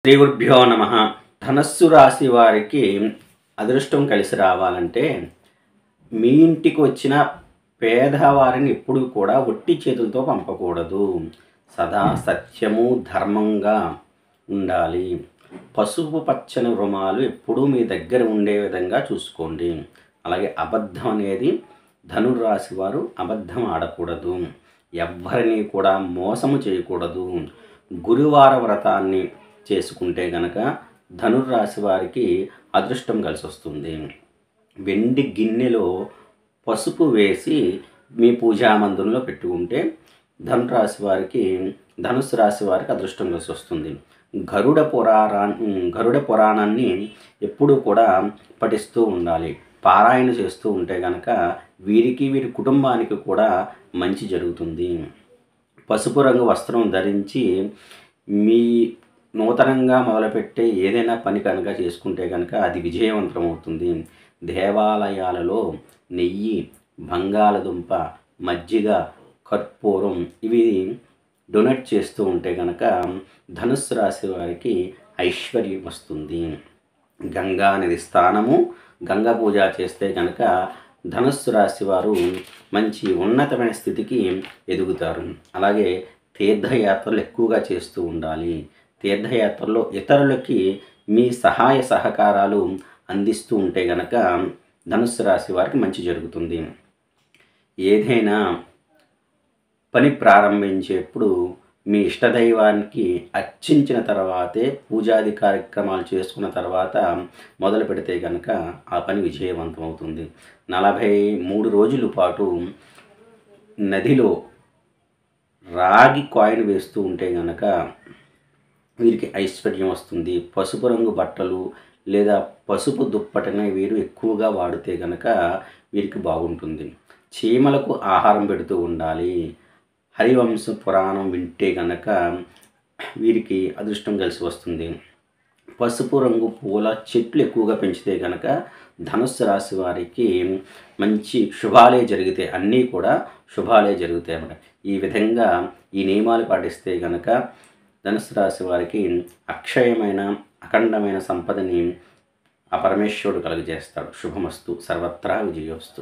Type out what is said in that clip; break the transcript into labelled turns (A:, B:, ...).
A: శ్రీ గురుభ్యో నమ. ధనస్సు రాశి వారికి అదృష్టం కలిసి రావాలంటే మీ ఇంటికి వచ్చిన పేదవారిని ఎప్పుడూ కూడా ఒట్టి చేతులతో పంపకూడదు. సదా సత్యము ధర్మంగా ఉండాలి. పసుపు పచ్చని రుమాలు ఎప్పుడూ మీ దగ్గర ఉండే విధంగా చూసుకోండి. అలాగే అబద్ధం అనేది ధనుర్రాశి వారు అబద్ధం ఆడకూడదు. ఎవ్వరిని కూడా మోసము చేయకూడదు. గురువార వ్రతాన్ని చేసుకుంటే గనక ధనుర్రాశి వారికి అదృష్టం కలిసి వస్తుంది. వెండి గిన్నెలో పసుపు వేసి మీ పూజా మందిరంలో పెట్టుకుంటే ధనుసు రాశి వారికి అదృష్టం కలిసి వస్తుంది. గరుడ పురాణాన్ని ఎప్పుడూ కూడా పఠిస్తూ ఉండాలి. పారాయణ చేస్తూ ఉంటే కనుక వీరి కుటుంబానికి కూడా మంచి జరుగుతుంది. పసుపు రంగు వస్త్రం ధరించి మీ నూతనంగా మొదలుపెట్టే ఏదైనా పని కనుక చేసుకుంటే కనుక అది విజయవంతం అవుతుంది. దేవాలయాలలో నెయ్యి, బంగాళదుంప, మజ్జిగ, కర్పూరం ఇవి డొనేట్ చేస్తూ ఉంటే కనుక ధనుస్సు రాశి వారికి ఐశ్వర్యం వస్తుంది. గంగా నది స్థానము, గంగా పూజ చేస్తే కనుక ధనుస్సు రాశి వారు మంచి ఉన్నతమైన స్థితికి ఎదుగుతారు. అలాగే తీర్థయాత్రలు ఎక్కువగా చేస్తూ ఉండాలి. తీర్థయాత్రల్లో ఇతరులకి మీ సహాయ సహకారాలు అందిస్తూ ఉంటే గనక ధనుస్సు రాశి వారికి మంచి జరుగుతుంది. ఏదైనా పని ప్రారంభించేప్పుడు మీ ఇష్టదైవానికి అర్చించిన తర్వాతే పూజాది కార్యక్రమాలు చేసుకున్న తర్వాత మొదలు పెడితే కనుక ఆ పని విజయవంతం అవుతుంది. 43 రోజుల పాటు నదిలో రాగి కాయిన్ వేస్తూ ఉంటే కనుక వీరికి ఐశ్వర్యం వస్తుంది. పసుపు రంగు బట్టలు లేదా పసుపు దుప్పటిని వీరు ఎక్కువగా వాడితే కనుక వీరికి బాగుంటుంది. చీమలకు ఆహారం పెడుతూ ఉండాలి. హరివంశ పురాణం వింటే కనుక వీరికి అదృష్టం కలిసి వస్తుంది. పసుపు రంగు పూల చెట్లు ఎక్కువగా పెంచితే కనుక ధనుస్సు రాశి వారికి మంచి శుభాలే జరుగుతాయి. అన్నీ కూడా శుభాలే జరుగుతాయి అన్నమాట. ఈ విధంగా ఈ నియమాలు పాటిస్తే కనుక ధనుస్సు రాశి వారికి అక్షయమైన అఖండమైన సంపదని ఆ పరమేశ్వరుడు కలుగజేస్తాడు. శుభమస్తు. సర్వత్రా విజయోస్తు.